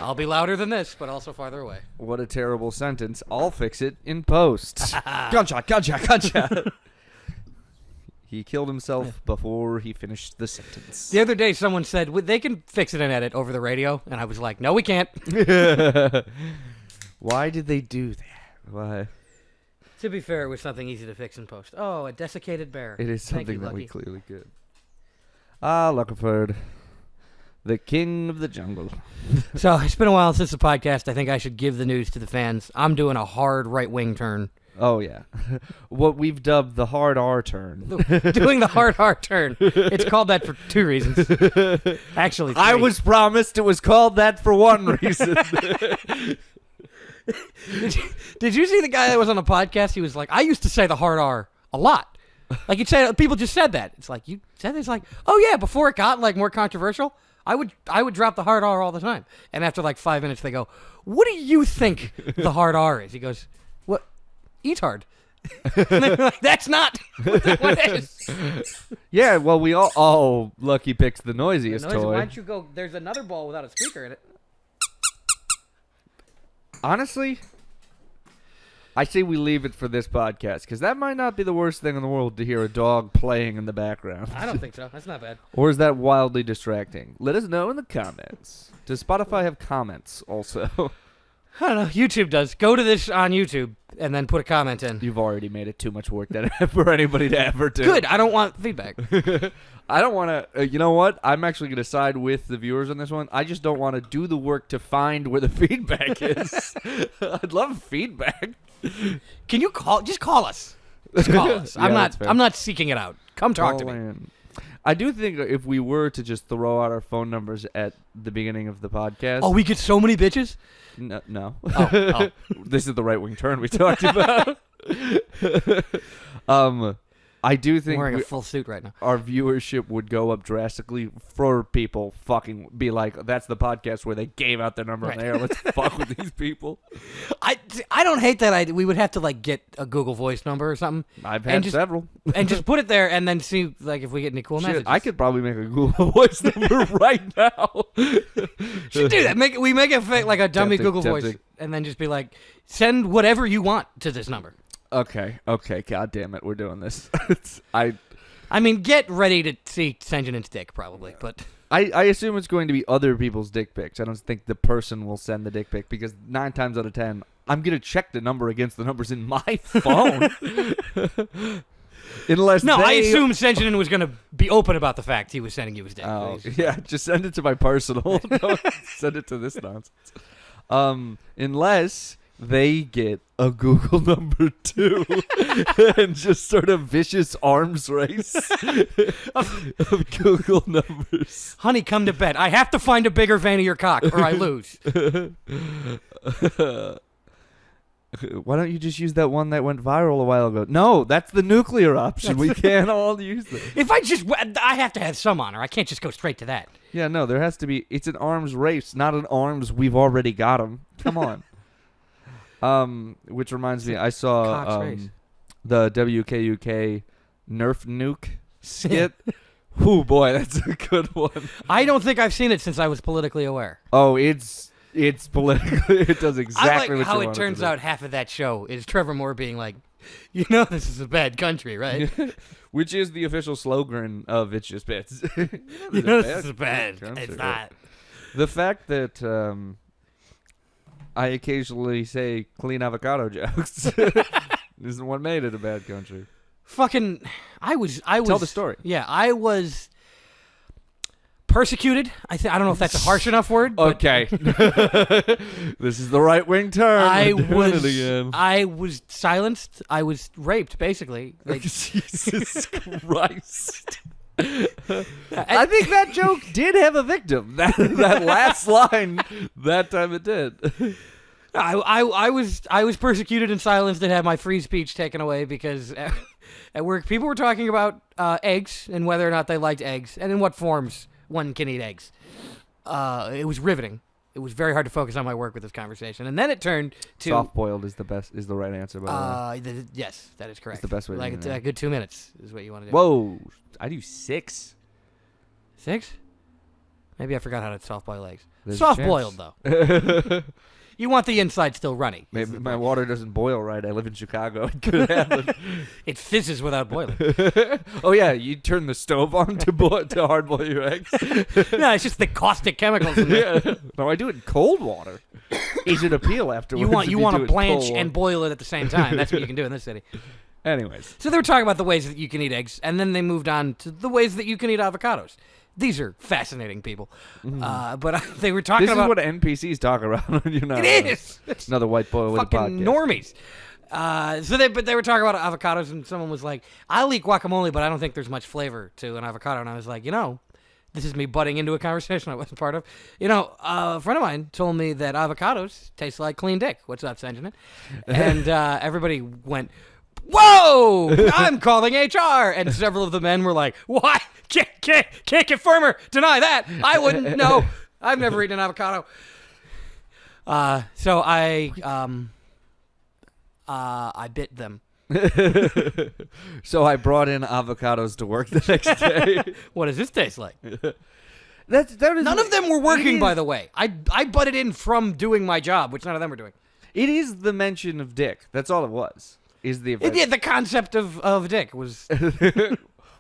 I'll be louder than this, but also farther away. What a terrible sentence. I'll fix it in post. Gunshot, gunshot, gunshot. He killed himself before he finished the sentence. The other day, someone said they can fix it and edit over the radio, and I was like, no, we can't. Why did they do that? Why? To be fair, it was something easy to fix in post. Oh, a desiccated bear. It is Thank something you, that we Lucky. clearly could. Ah, Luckiford. The king of the jungle. So, it's been a while since the podcast. I think I should give the news to the fans. I'm doing a hard right-wing turn. Oh, yeah. What we've dubbed the hard R turn. Doing the hard R turn. It's called that for 2 reasons. Actually, 3. I was promised it was called that for one reason. Did you see the guy that was on the podcast? He was like, I used to say the hard R a lot. Like, you'd say, people just said that. It's like, you said that? It's like, oh, yeah, before it got, like, more controversial, I would drop the hard R all the time. And after, like, 5 minutes, they go, what do you think the hard R is? He goes, what? Etard. And they're like, that's not what it is. Yeah, well, we all... Oh, Lucky picks the noisiest Why toy. don't you go, there's another ball without a speaker in it. Honestly, I say we leave it for this podcast, because that might not be the worst thing in the world to hear a dog playing in the background. I don't think so. That's not bad. Or is that wildly distracting? Let us know in the comments. Does Spotify have comments also? I don't know. YouTube does. Go to this on YouTube and then put a comment in. You've already made it too much work for anybody to ever do. Good. I don't want feedback. I don't want to... you know what? I'm actually going to side with the viewers on this one. I just don't want to do the work to find where the feedback is. I'd love feedback. Can you call? Just call us. Just call us. Yeah, that's fair. I'm not seeking it out. Come talk to Call me. in. I do think if we were to just throw out our phone numbers at the beginning of the podcast... Oh, we get so many bitches. No. Oh. This is the right wing turn we talked about. I do I'm think wearing a full suit right now. our viewership would go up drastically for people fucking be like, that's the podcast where they gave out their number on the air. Let's fuck with these people. I don't hate that. We would have to like get a Google Voice number or something. I've And had just- several. and just put it there and then see like if we get any cool Shit, messages. I could probably make a Google Voice number right now. should do that. We make it like a dummy Tempting, Google Voice tempting. and then just be like, send whatever you want to this number. Okay. God damn it, we're doing this. I mean, get ready to see Senjanen's dick probably, but I assume it's going to be other people's dick pics. I don't think the person will send the dick pic because 9 times out of 10, I'm going to check the number against the numbers in my phone. Unless no, I they... assume Senjanen was going to be open about the fact he was sending you his dick. Oh, yeah, just send it to my personal. Don't send it to this nonsense. Unless they get a Google number too and just sort of vicious arms race of Google numbers. Honey, come to bed. I have to find a bigger vein of your cock or I lose. Why don't you just use that one that went viral a while ago? No, that's the nuclear option. We can't all use that. If I have to have some honor. I can't just go straight to that. Yeah, no, there has to be. It's an arms race, not an arms we've already got them. Come on. Which reminds me, I Cock's saw race. the WKUK Nerf Nuke skit. Oh boy, that's a good one. I don't think I've seen it since I was politically aware. Oh, it's politically. It does exactly I like what how you it want turns to do. out half of that show is Trevor Moore being like, you know this is a bad country, right? Which is the official slogan of It's Just Bits. You know this is bad. country, It's right? not. The fact that I occasionally say clean avocado jokes isn't what made it a bad country. Fucking, I was. Tell the story. Yeah, I was persecuted. I don't know if that's a harsh enough word. But Okay. This is the right wing turn. I We're doing it again. I was silenced. I was raped, basically. Like, Jesus Christ. I think that joke did have a victim. That last line, that time it did. I was persecuted and silenced and had my free speech taken away because at work people were talking about eggs and whether or not they liked eggs and in what forms one can eat eggs. It was riveting. It was very hard to focus on my work with this conversation, and then it turned to Soft-boiled is the right answer, by the way. Yes, that is correct. It's the best way to like do it. a good 2 minutes is what you want to do. Whoa, I do 6. 6? Maybe I forgot how to soft boil eggs. There's a Soft chance. boiled though. You want the inside still runny. Maybe my water doesn't boil right. I live in Chicago. It could happen. It fizzes without boiling. Oh yeah, you turn the stove on to hard boil your eggs. No, it's just the caustic chemicals in there. Yeah. No, I do it in cold water. Is it appeal afterwards? You if want do to it in blanch cold and boil it at the same time. That's what you can do in this city. water? Anyways, So they were talking about the ways that you can eat eggs, and then they moved on to the ways that you can eat avocados. These are fascinating people. But they were talking this is about what NPCs talk about when you're not. it is. It's Another white boy with a fucking podcast. normies. But they were talking about avocados, and someone was like, "I'll eat guacamole, but I don't think there's much flavor to an avocado." And I was like, this is me butting into a conversation I wasn't part of. A friend of mine told me that avocados taste like clean dick. What's up, Benjamin? And everybody went, "Whoa! I'm calling HR." And several of the men were like, "What? Can't confirm or deny that. I wouldn't know. I've never eaten an avocado." So I bit them. So I brought in avocados to work the next day. What does this taste like? that is None of them were working, by the way. I butted in from doing my job, which none of them were doing. It is the mention of dick. That's all it was. Is the event. Yeah, the concept of dick was.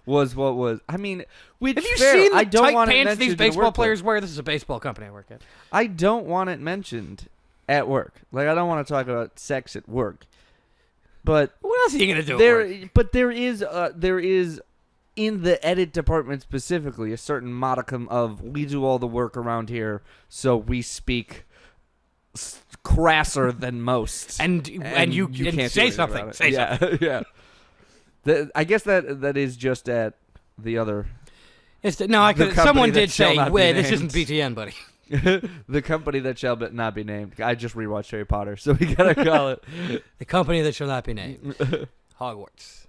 was what was. I mean, which Have you fair, seen the I don't tight want it pants mentioned these in the baseball workplace. players wear? This is a baseball company I work at. I don't want it mentioned at work. Like I don't want to talk about sex at work. But What else are you gonna do? at work? there is in the edit department specifically a certain modicum of we do all the work around here, so we speak crasser than most. And you can't do say anything something. about it. Say yeah, something. yeah. I guess that is just at the other No, I The could. company Someone that did shall say, not be "Wait, this named." isn't BTN, buddy." the company that shall not be named. I just rewatched Harry Potter, so we gotta call it. The company that shall not be named. Hogwarts.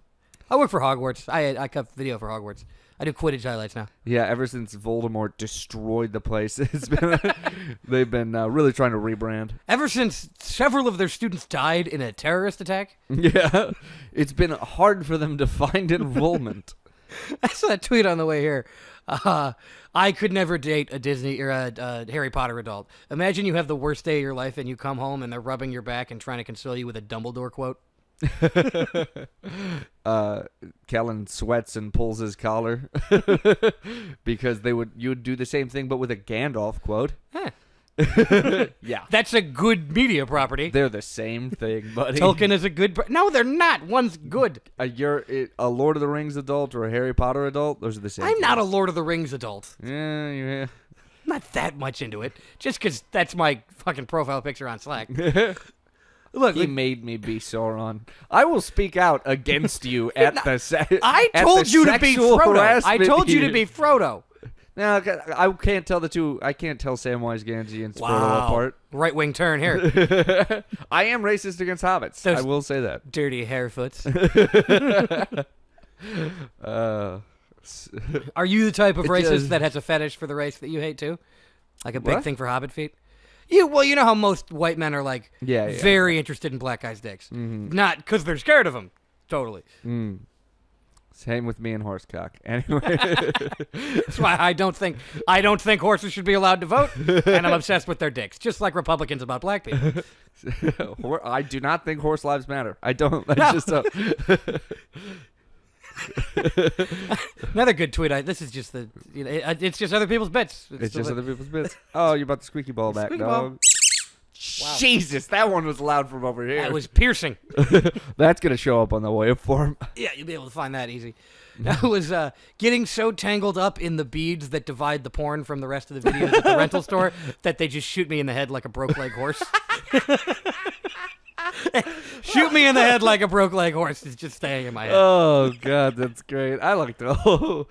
I work for Hogwarts. I cut video for Hogwarts. I do Quidditch highlights now. Yeah, ever since Voldemort destroyed the place, they've been really trying to rebrand. Ever since several of their students died in a terrorist attack. Yeah, it's been hard for them to find enrollment. I saw that tweet on the way here. I could never date a Disney or a Harry Potter adult. Imagine you have the worst day of your life and you come home and they're rubbing your back and trying to console you with a Dumbledore quote. Kellen sweats and pulls his collar because you would do the same thing but with a Gandalf quote. Huh. Yeah, That's a good media property. they're the same thing, buddy. Tolkien is a good. No, they're not. One's good. You're a Lord of the Rings adult or a Harry Potter adult. Those are the same. I'm not a Lord of the Rings adult. Yeah, yeah. I'm not that much into it. Just because that's my fucking profile picture on Slack. Look, He made me be Sauron. I will speak out against you at the I at told the you to be sexual Frodo. I harassment told you to meeting. be Frodo. Now I can't tell the two. I can't tell Samwise Gamgee and Frodo apart. Right wing turn here. I am racist against hobbits. Those- I will say that. Dirty Harefoots. Uh, Are you the type of It racist does- that has a fetish for the race that you hate too? Like a big What? thing for hobbit feet? You know how most white men are like Yeah, yeah. very interested in black guys' dicks. Mhm. Not because they're scared of them. Totally. Same with me and horsecock. Anyway, That's why I don't think horses should be allowed to vote, and I'm obsessed with their dicks, just like Republicans about black people. I do not think horse lives matter. I don't. That's just Another good tweet. This is just it's just other people's bits. It's just other people's bits. Oh, you brought the squeaky ball back, Squeaky dog. ball. Jesus, that one was loud from over here. That was piercing. That's gonna show up on the waveform. Yeah, you'll be able to find that easy. That was getting so tangled up in the beads that divide the porn from the rest of the videos at the rental store that they just shoot me in the head like a broke leg horse. Shoot me in the head like a broke leg horse is just staying in my head. Oh God, that's great. I like the whole.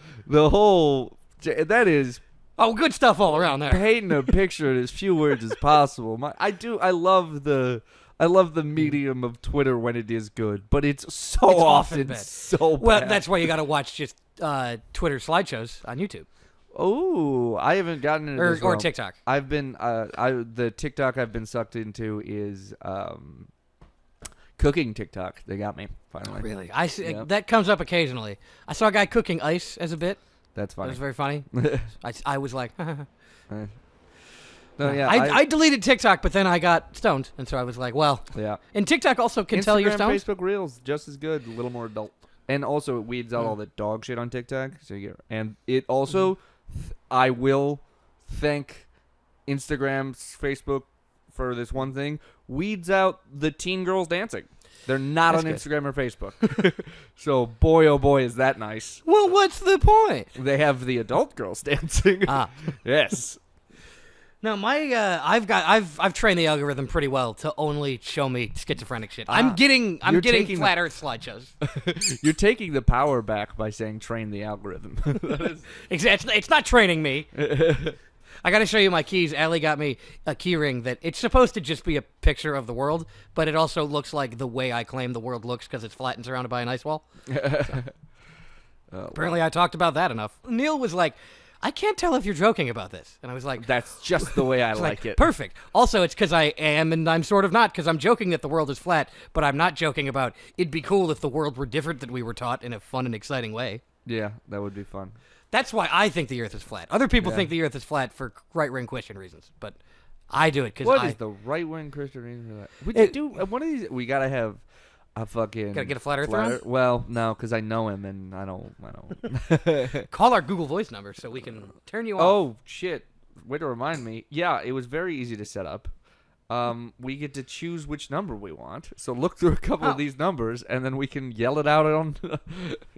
That is Oh, good stuff all around there. painting a picture in as few words as possible. I love the medium of Twitter when it is good, but it's so It's often often bad. so Well, bad. that's why you got to watch just Twitter slideshows on YouTube Oh, I haven't gotten into this or realm. TikTok. I've been the TikTok I've been sucked into is cooking TikTok. They got me finally. Really, I see Yep. that comes up occasionally. I saw a guy cooking ice as a bit. That's That funny. was very funny. I was like, No, yeah. I deleted TikTok, but then I got stoned, and so I was like, well. yeah. And TikTok also can tell you're Instagram, stoned. Facebook Reels, just as good, a little more adult. And also, it weeds out all the dog shit on TikTok. So you get, and it also, I will thank Instagram, Facebook for this one thing, weeds out the teen girls dancing. They're not That's on good. Instagram or Facebook. So, boy, oh boy, is that nice. Well, what's the point? They have the adult girls dancing. Ah. Yes. No, I've trained the algorithm pretty well to only show me schizophrenic shit. I'm getting You're getting taking flat Earth slideshows. You're taking the power back by saying train the algorithm. Exactly. It's not training me. I got to show you my keys. Allie got me a key ring that it's supposed to just be a picture of the world, but it also looks like the way I claim the world looks because it's flat and surrounded by an ice wall. Apparently, I talked about that enough. Neil was like, I can't tell if you're joking about this. And I was like, That's just the way I it's like it. Perfect. Also, it's because I am and I'm sort of not, because I'm joking that the world is flat, but I'm not joking about it'd be cool if the world were different than we were taught in a fun and exciting way. Yeah, that would be fun. That's why I think the Earth is flat. Other people Yeah. think the Earth is flat for right-wing Christian reasons, but I do it because What is the right wing Christian reason for that? We It- do one of these. We gotta have a fucking. Gotta get a flat earther on? Well, no, because I know him and I don't. Call our Google Voice number so we can turn you off. Oh shit! Way to remind me. Yeah, it was very easy to set up. We get to choose which number we want. So look through a couple Oh. of these numbers, and then we can yell it out on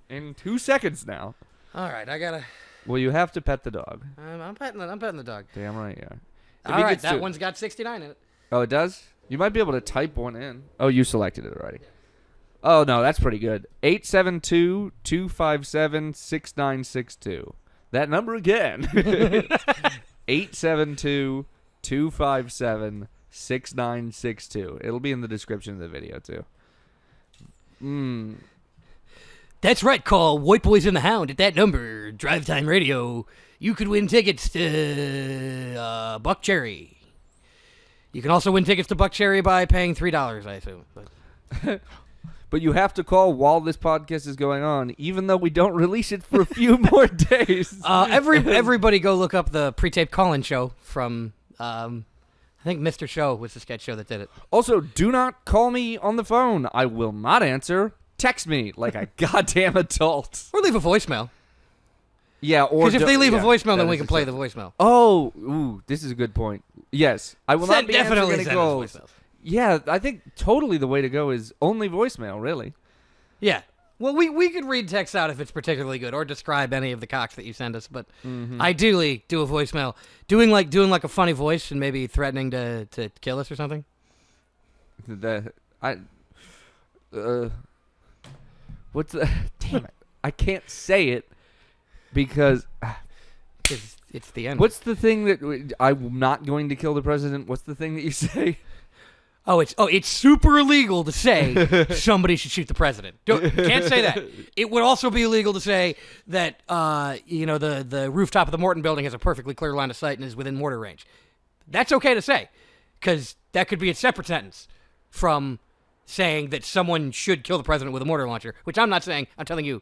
in 2 seconds now. All right, I gotta. Well, you have to pet the dog. I'm petting the dog. Damn right, yeah. If All he right, gets that to- one's got 69 in it. Oh, it does? You might be able to type one in. Oh, you selected it already. Oh, no, that's pretty good. 872-257-6962. That number again. 872-257-6962. It'll be in the description of the video, too. That's right. Call White Boys in the Hound at that number. Drive Time Radio. You could win tickets to Buck Cherry. You can also win tickets to Buck Cherry by paying $3, I assume. But But you have to call while this podcast is going on, even though we don't release it for a few more days. everybody go look up the pre-taped call-in show from, I think Mr. Show was the sketch show that did it. Also, do not call me on the phone. I will not answer. Text me like a goddamn adult. Or leave a voicemail. Yeah, or Because if they leave a voicemail, that then we is can play the acceptable. voicemail. Oh, ooh, this is a good point. Yes, I will not be Definitely answering any send us calls. voicemails. Yeah, I think totally the way to go is only voicemail, really. Yeah. Well, we could read text out if it's particularly good, or describe any of the cocks that you send us. But ideally, do a voicemail, doing like a funny voice and maybe threatening to kill us or something. What's the? Damn it! I can't say it because. Because it's the end. What's the thing that I'm not going to kill the president? What's the thing that you say? It's super illegal to say somebody should shoot the president. Can't say that. It would also be illegal to say that the rooftop of the Morton building has a perfectly clear line of sight and is within mortar range. That's okay to say, because that could be a separate sentence from saying that someone should kill the president with a mortar launcher, which I'm not saying. I'm telling you.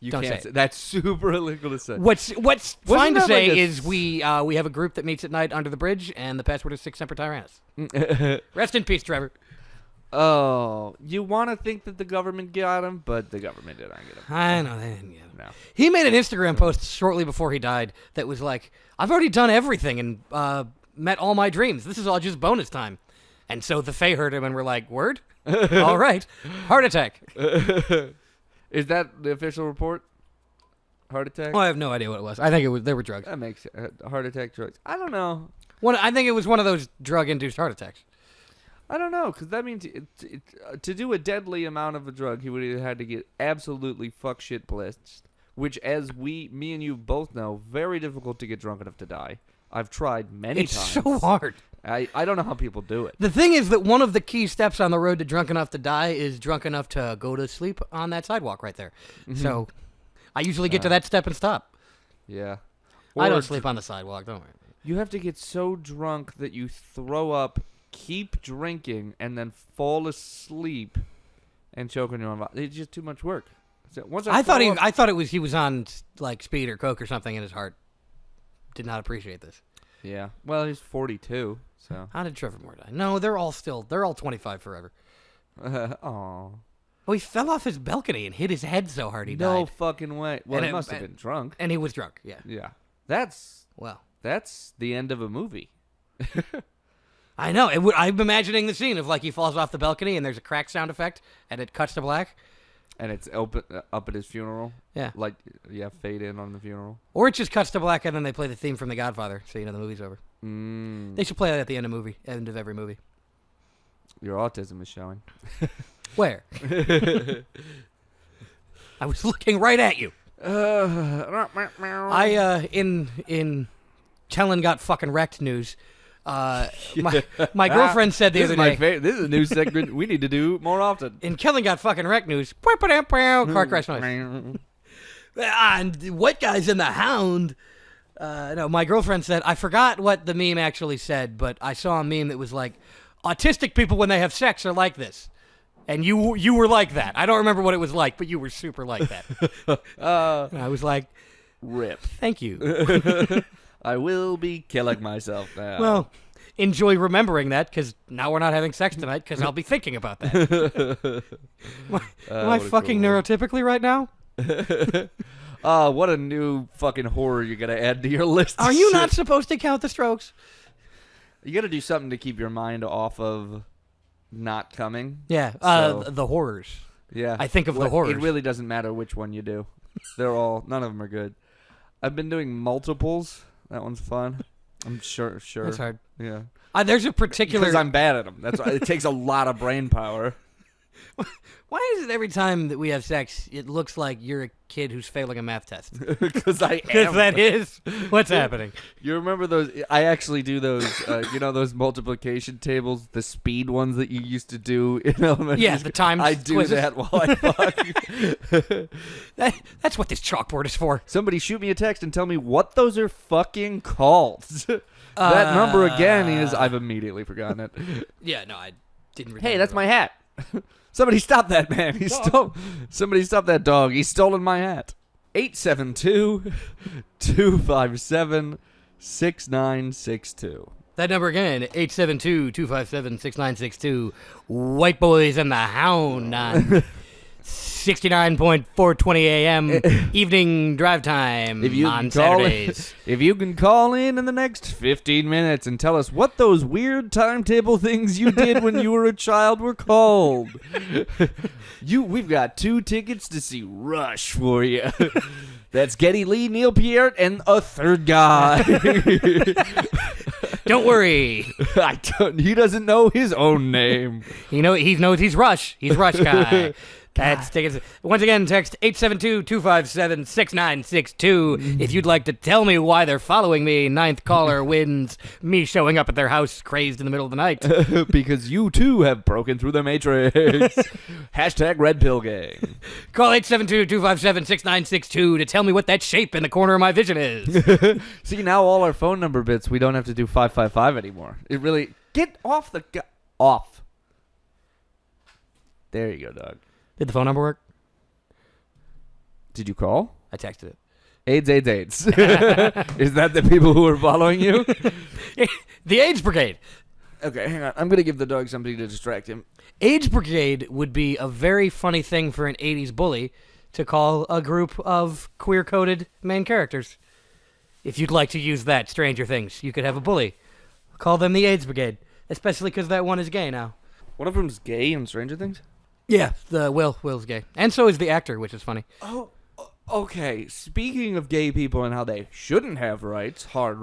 You Don't can't say it. That's super illegal to say. What's fine to that say like a is we have a group that meets at night under the bridge, and the password is 6 Semper Tyrannis. Rest in peace, Trevor. Oh, you want to think that the government got him, but the government did not get him. I know they didn't get him. No. He made an Instagram post shortly before he died that was like, "I've already done everything and met all my dreams. This is all just bonus time." And so the Fae heard him and were like, "Word, all right, heart attack." Is that the official report? Heart attack? Oh, I have no idea what it was. I think there were drugs. That makes heart attack drugs. I don't know. I think it was one of those drug-induced heart attacks. I don't know, because that means to do a deadly amount of a drug, he would have had to get absolutely fuck shit blitzed, which, as me and you both know, very difficult to get drunk enough to die. I've tried many It's times. so hard. I don't know how people do it. The thing is that one of the key steps on the road to drunk enough to die is drunk enough to go to sleep on that sidewalk right there. So I usually get to that step and stop. Yeah. I Or don't sleep on the sidewalk, don't worry. You have to get so drunk that you throw up, keep drinking, and then fall asleep and choke on your own body. It's just too much work. So once I thought throw up- he was on like speed or coke or something, and his heart did not appreciate this. Yeah. Well, he's 42, so. How did Trevor Moore die? No, they're all 25 forever. Aw. Oh, he fell off his balcony and hit his head so hard he No died. fucking way. Well, And he it- must have been drunk. And he was drunk, yeah. Yeah. That's Well, the end of a movie. I know. I'm imagining the scene of like he falls off the balcony and there's a crack sound effect and it cuts to black. And it's open up at his funeral. Yeah. Like, yeah, fade in on the funeral. Or it just cuts to black and then they play the theme from The Godfather, so you know the movie's over. Mm. They should play that at the end of every movie. Your autism is showing. Where? I was looking right at you. In Kellen got fucking wrecked news. My girlfriend said the This other is my day. favorite. This is a new segment we need to do more often. In Kellen got fucking wrecked news. Car crash noise. And what guy's in the Hound? No, my girlfriend said, I forgot what the meme actually said, but I saw a meme that was like, autistic people when they have sex are like this. And you were like that. I don't remember what it was like, but you were super like that. And I was like, Rip. thank you. I will be killing myself now. Well, enjoy remembering that, because now we're not having sex tonight, because I'll be thinking about that. Am I what a fucking cool- neurotypically right now? Oh, what a new fucking horror you're gonna add to your list. Are you not supposed to count the strokes? You gotta do something to keep your mind off of not coming. Yeah, So- the horrors. Yeah. I think of the Well, horrors. It really doesn't matter which one you do. None of them are good. I've been doing multiples. That one's fun. I'm sure. That's hard. Yeah. There's a particular. Because I'm bad at them. That's why it takes a lot of brain power. Why is it every time that we have sex, it looks like you're a kid who's failing a math test? Because I Because am. that is what's happening. You remember those? I actually do those. Those multiplication tables, the speed ones that you used to do in elementary. Yeah, school? the times I do quizzes. that while I fuck. That's what this chalkboard is for. Somebody shoot me a text and tell me what those are fucking called. That number again is. I've immediately forgotten it. Yeah, no, I didn't. Hey, that's my hat. Somebody stop that man. He stole. Somebody stop that dog. He's stolen my hat. 872-257-6962. That number again, 872-257-6962. White Boys and the Hound on 69.420 a.m. evening drive time If you on can call Saturdays. If you can call in the next 15 minutes and tell us what those weird timetable things you did when you were a child were called. We've got 2 tickets to see Rush for you. That's Geddy Lee, Neil Peart, and a third guy. Don't worry. He doesn't know his own name. He knows he's Rush. He's Rush guy. That's tickets. Once again, text 872-257-6962 if you'd like to tell me why they're following me. Ninth caller wins me showing up at their house crazed in the middle of the night. Because you too have broken through the matrix. Hashtag Red Pill Gang. Call 872-257-6962 to tell me what that shape in the corner of my vision is. See, now all our phone number bits, we don't have to do 555 anymore. It really... Get off the... Off. There you go, dog. Did the phone number work? Did you call? I texted it. AIDS. Is that the people who are following you? The AIDS Brigade. Okay, hang on. I'm going to give the dog something to distract him. AIDS Brigade would be a very funny thing for an 80s bully to call a group of queer-coded main characters. If you'd like to use that, Stranger Things, you could have a bully. Call them the AIDS Brigade, especially because that one is gay now. One of them's gay in Stranger Things? Yeah, Will's gay. And so is the actor, which is funny. Oh, okay. Speaking of gay people and how they shouldn't have rights, hard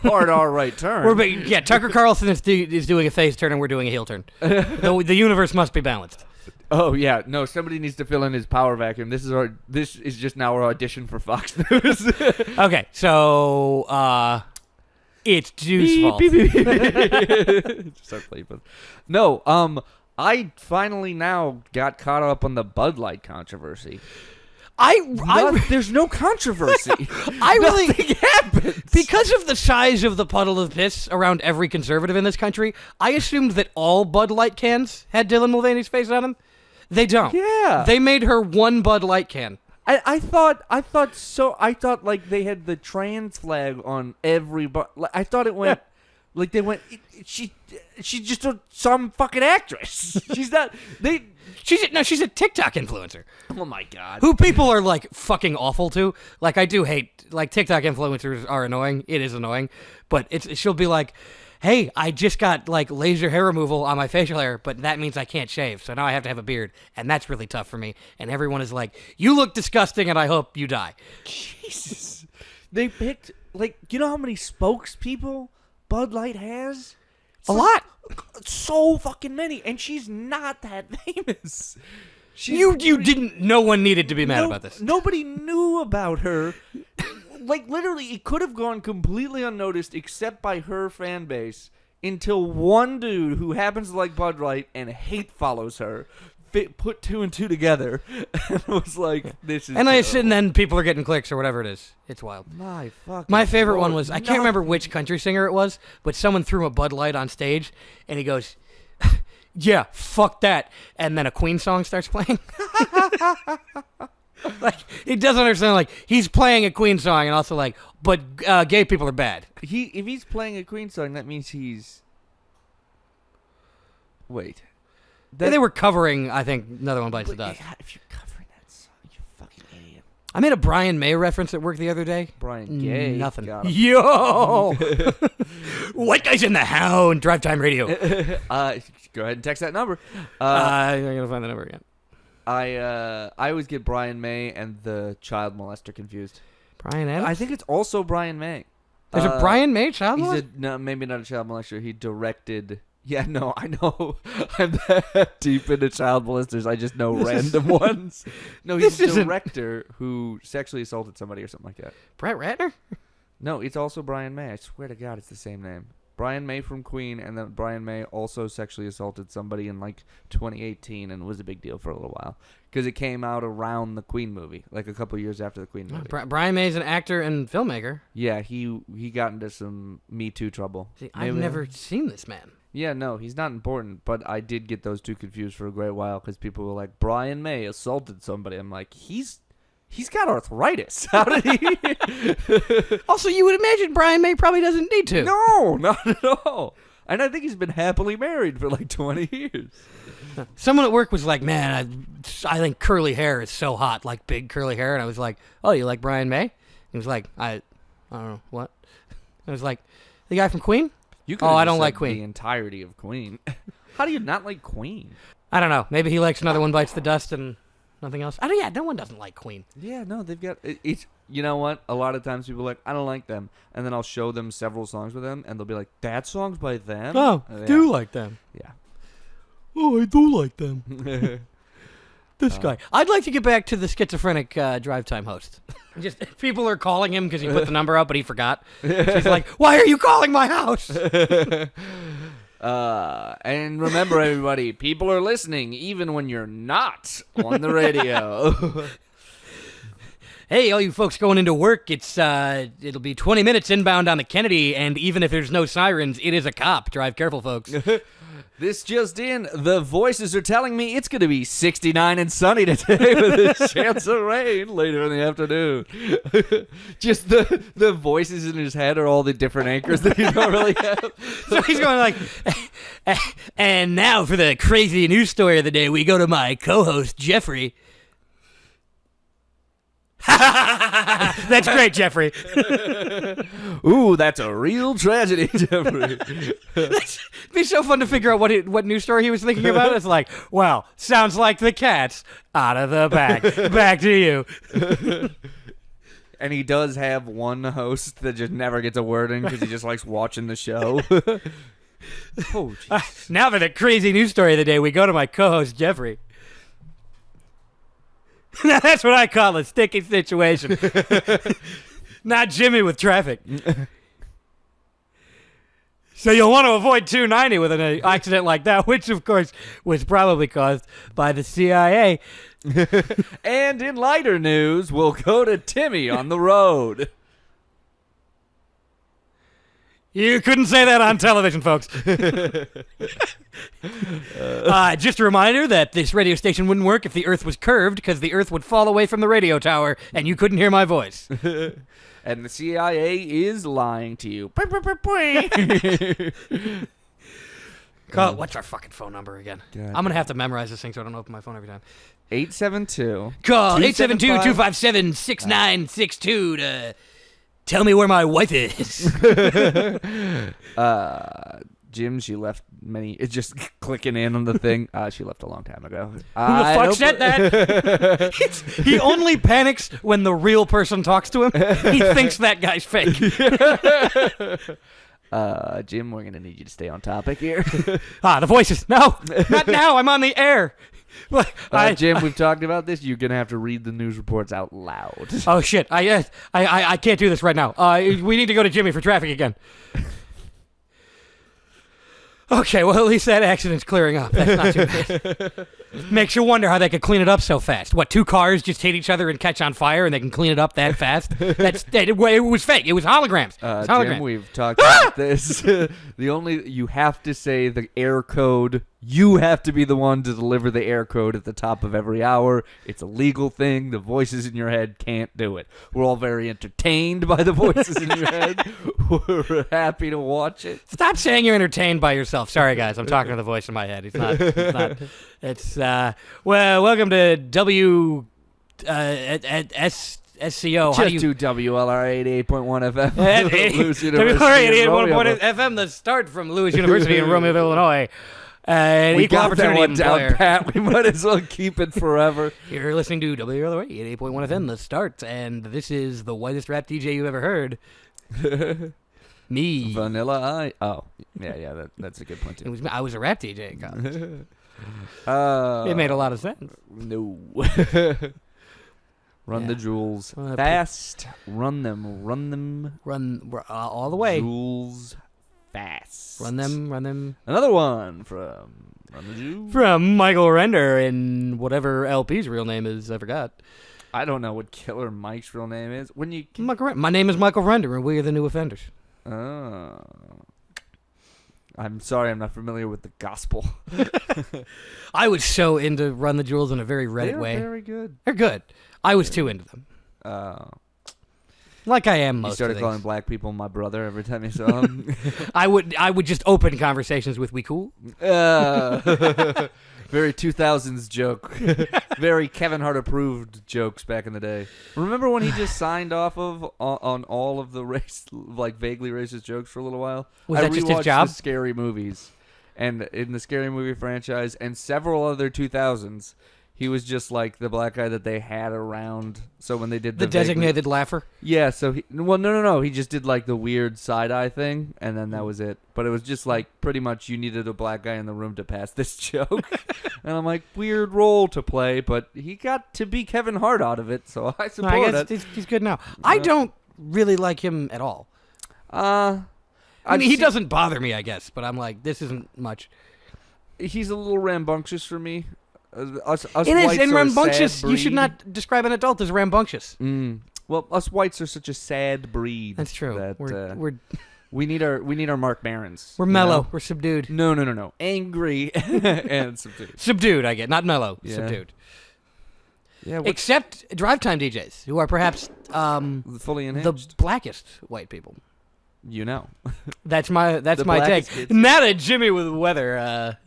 R right turn. Tucker Carlson is doing a face turn and we're doing a heel turn. The universe must be balanced. Oh yeah, no. Somebody needs to fill in his power vacuum. This is just now our audition for Fox News. Okay, so it's Juice's fault. Start playing with. No, I finally now got caught up on the Bud Light controversy. There's no controversy. I really Nothing happened. because of the size of the puddle of piss around every conservative in this country, I assumed that all Bud Light cans had Dylan Mulvaney's face on them. They don't. Yeah. They made her one Bud Light can. I thought like they had the trans flag on every bar. I thought it went like they went. She's just some fucking actress. She's not. She's a TikTok influencer Oh my god. who people are like fucking awful to. Like I do hate like TikTok influencers are annoying. It is annoying, but she'll be like, "Hey, I just got like laser hair removal on my facial hair, but that means I can't shave, so now I have to have a beard, and that's really tough for me." And everyone is like, "You look disgusting, and I hope you die." Jesus. They picked like you know how many spokespeople Bud Light has? A lot. So fucking many, and she's not that famous. You didn't. No one needed to be mad about this. Nobody knew about her. Like literally, it could have gone completely unnoticed, except by her fan base, until one dude who happens to like Bud Light and hate follows her. Put two and two together, and was like, "This is." And terrible. then people are getting clicks or whatever it is. It's wild. My fucking. My favorite Lord, one was I can't remember which country singer it was, but someone threw him a Bud Light on stage, and he goes, "Yeah, fuck that," and then a Queen song starts playing. Like he doesn't understand. Like he's playing a Queen song, and also like, but gay people are bad. If he's playing a Queen song, that means he's. Wait. They were covering, I think, Another One Bites the Dust. If you're covering that song, you fucking idiot. I made a Brian May reference at work the other day. Brian Gay. Nothing. Got him. Yo, white guys in the Hound. Drive Time Radio. Go ahead and text that number. I'm gonna find the number again. I always get Brian May and the child molester confused. Brian Adams. I think it's also Brian May. There's a Brian May child He's molester? no, maybe not a child molester. He directed. Yeah, no, I know. I'm that deep into child molesters. I just know random ones. No, he's a director who sexually assaulted somebody or something like that. Brett Ratner? No, it's also Brian May. I swear to God, it's the same name. Brian May from Queen, and then Brian May also sexually assaulted somebody in like 2018, and it was a big deal for a little while because it came out around the Queen movie, like a couple years after the Queen movie. Brian May's an actor and filmmaker. Yeah, he got into some Me Too trouble. See, I've never seen this man. Yeah, no, he's not important, but I did get those two confused for a great while because people were like, Brian May assaulted somebody. I'm like, he's got arthritis. How did he? Also, you would imagine Brian May probably doesn't need to. No, not at all. And I think he's been happily married for like 20 years. Someone at work was like, "Man, I think curly hair is so hot, like big curly hair." And I was like, "Oh, you like Brian May?" He was like, I don't know what." I was like, "The guy from Queen?" I don't like Queen. The entirety of Queen. How do you not like Queen? I don't know. Maybe he likes Another One Bites the Dust and nothing else. I don't. Yeah, no one doesn't like Queen. Yeah, no, they've got it's. You know what? A lot of times people are like, I don't like them, and then I'll show them several songs with them, and they'll be like, "That song's by them." Oh, Yeah. do like them. Yeah. Oh, I do like them. This guy. I'd like to get back to the schizophrenic drive time host. Just people are calling him because he put the number up, but he forgot. He's like, "Why are you calling my house?" And remember, everybody, people are listening even when you're not on the radio. Hey, all you folks going into work, it'll be 20 minutes inbound on the Kennedy, and even if there's no sirens, it is a cop. Drive careful, folks. This just in, the voices are telling me it's going to be 69 and sunny today with a chance of rain later in the afternoon. Just the voices in his head are all the different anchors that you don't really have. So he's going like, and now for the crazy news story of the day, we go to my co-host, Jeffrey. That's great, Jeffrey. Ooh, that's a real tragedy, Jeffrey. It'd be so fun to figure out what news story he was thinking about. It's like, well, sounds like the cat's out of the bag. Back to you. And he does have one host that just never gets a word in because he just likes watching the show. Oh, jeez. Now for the crazy news story of the day, we go to my co-host, Jeffrey. That's what I call a sticky situation. Not Jimmy with traffic. So you'll want to avoid 290 with an accident like that, which, of course, was probably caused by the CIA. And in lighter news, we'll go to Timmy on the road. You couldn't say that on television, folks. Just a reminder that this radio station wouldn't work if the Earth was curved, because the Earth would fall away from the radio tower, and you couldn't hear my voice. And the CIA is lying to you. Call, what's our fucking phone number again? God. I'm going to have to memorize this thing so I don't open my phone every time. 872. Call 275 872-257-6962 to tell me where my wife is. Jim, she left it's just clicking in on the thing. She left a long time ago. Who the fuck said that? He only panics when the real person talks to him. He thinks that guy's fake. Jim, we're gonna need you to stay on topic here. The voices. No, not now. I'm on the air. Jim, we've talked about this. You're gonna have to read the news reports out loud. Oh shit! I can't do this right now. We need to go to Jimmy for traffic again. Okay, well at least that accident's clearing up. That's not too bad. Makes you wonder how they could clean it up so fast. What, two cars just hit each other and catch on fire, and they can clean it up that fast? It was fake. It was holograms. Jim, we've talked about this. You have to say the air code. You have to be the one to deliver the air code at the top of every hour. It's a legal thing. The voices in your head can't do it. We're all very entertained by the voices in your head. We're happy to watch it. Stop saying you're entertained by yourself. Sorry, guys. I'm talking to the voice in my head. It's not. Well, welcome to SCO. Just to WLR 88.1 FM. Lewis WLR University in 88.1 FM, the start from Lewis University in Romeoville, Illinois. We equal got that opportunity one down employer. pat. We might as well keep it forever. You're listening to WLR 88.1 FM, the start, and this is the whitest rap DJ you've ever heard. Me. Vanilla Ice. Oh, yeah, that's a good point too. I was a rap DJ in college. It made a lot of sense. No. Run the jewels Well, fast. Run them. Run all the way. Jewels fast. Run them. Another one from Run the Jewels. From Michael Render in whatever LP's real name is, I forgot. I don't know what Killer Mike's real name is. My name is Michael Render, and we are the new offenders. Oh. I'm sorry, I'm not familiar with the gospel. I was so into Run the Jewels in a very Reddit They're way. very good. They're good. I was too into them. Like I am most You started of calling things. black people my brother every time you saw him. I would just open conversations with "We cool." Very 2000s joke. Very Kevin Hart approved jokes back in the day. Remember when he just signed off on all of the vaguely racist jokes for a little while? Was that just his rewatched job? The Scary Movies, and in the Scary Movie franchise and several other 2000s, he was just like the black guy that they had around. So when they did The designated laugher. yeah, so no. He just did like the weird side eye thing, and then that was it. But it was just like pretty much you needed a black guy in the room to pass this joke. And I'm like, weird role to play, but he got to be Kevin Hart out of it, so I support I guess it. he's good now. I don't really like him at all. I mean, he doesn't bother me, I guess, but I'm like, this isn't much. He's a little rambunctious for me. Us It is, whites and are a rambunctious. sad You should breed. not describe an adult as rambunctious. Well, us whites are such a sad breed. That's true. That, We're we need our Mark Barons. we're you mellow. know? We're subdued. No. Angry and subdued. Subdued, I get. Not mellow. Yeah. Subdued. Yeah, Except drive time DJs, who are perhaps fully the unhinged. blackest white people. You know. That's my The take. blackest kids. Not a Jimmy with weather.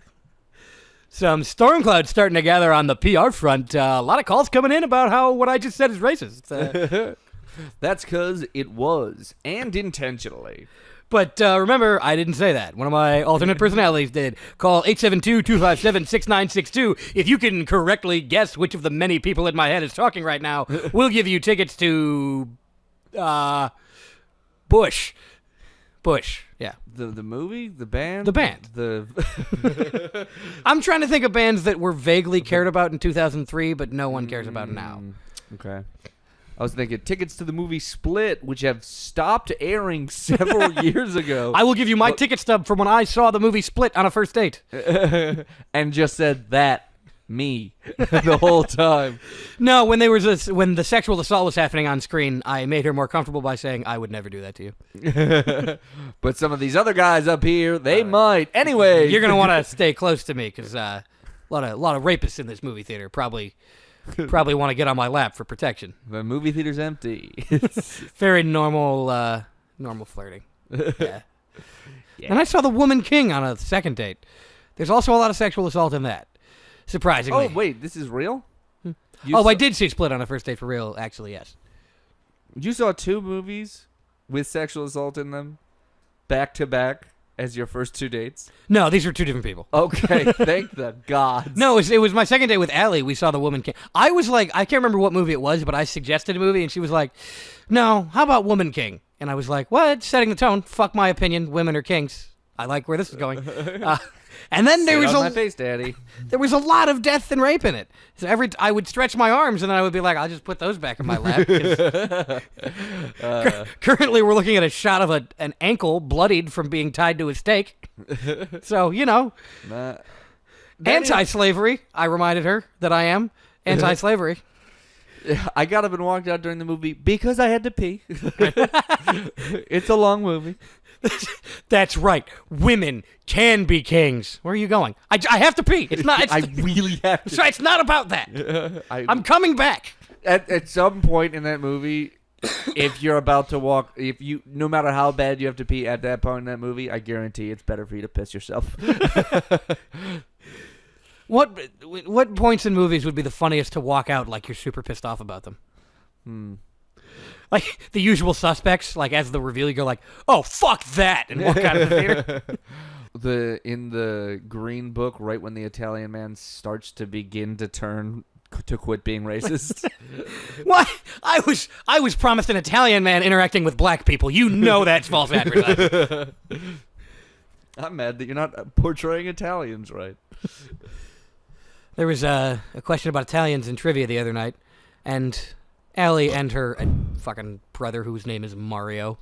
Some storm clouds starting to gather on the PR front. A lot of calls coming in about what I just said is racist. That's because it was, and intentionally. But remember, I didn't say that. One of my alternate personalities did. Call 872-257-6962. If you can correctly guess which of the many people in my head is talking right now, we'll give you tickets to Bush. Bush, yeah. The movie? The band? The band. I'm trying to think of bands that were vaguely cared about in 2003, but no one cares about now. Okay. I was thinking tickets to the movie Split, which have stopped airing several years ago. I will give you my ticket stub from when I saw the movie Split on a first date. And just said that. me the whole time. No, when when the sexual assault was happening on screen, I made her more comfortable by saying, "I would never do that to you." But some of these other guys up here, they might. Anyway, You're gonna want to stay close to me because a lot of rapists in this movie theater probably want to get on my lap for protection. the movie theater's empty. Very normal flirting. Yeah. Yeah. And I saw The Woman King on a second date. There's also a lot of sexual assault in that. Surprisingly. Oh wait, this is real? I did see Split on a first date for real. Actually, yes. You saw 2 movies with sexual assault in them, back to back, as your first 2 dates. No, these were two different people. Okay, thank the gods. No, it was my second date with Allie. We saw The Woman King. I was like, I can't remember what movie it was, but I suggested a movie, and she was like, "No, how about Woman King?" And I was like, "What? Setting the tone. Fuck my opinion. Women are kings. I like where this is going." And then there was my face, Daddy. there was a lot of death and rape in it. So I would stretch my arms, and then I would be like, "I'll just put those back in my lap." 'Cause currently, we're looking at a shot of an ankle bloodied from being tied to a stake. So That anti-slavery. I reminded her that I am anti-slavery. I got up and walked out during the movie because I had to pee. It's a long movie. That's right. Women can be kings. Where are you going? I have to pee. It's not. It's, I really have to. so it's not about that. I'm coming back. At some point in that movie, if you're about to walk, no matter how bad you have to pee at that point in that movie, I guarantee it's better for you to piss yourself. What points in movies would be the funniest to walk out like you're super pissed off about them? Like The Usual Suspects, like as the reveal, you go like, "Oh, fuck that," and walk out of the theater. In the Green Book, right when the Italian man starts to begin to turn to quit being racist. What? I was promised an Italian man interacting with black people. You know that's false advertising. I'm mad that you're not portraying Italians right. There was a question about Italians in trivia the other night, and Allie and her fucking brother, whose name is Mario.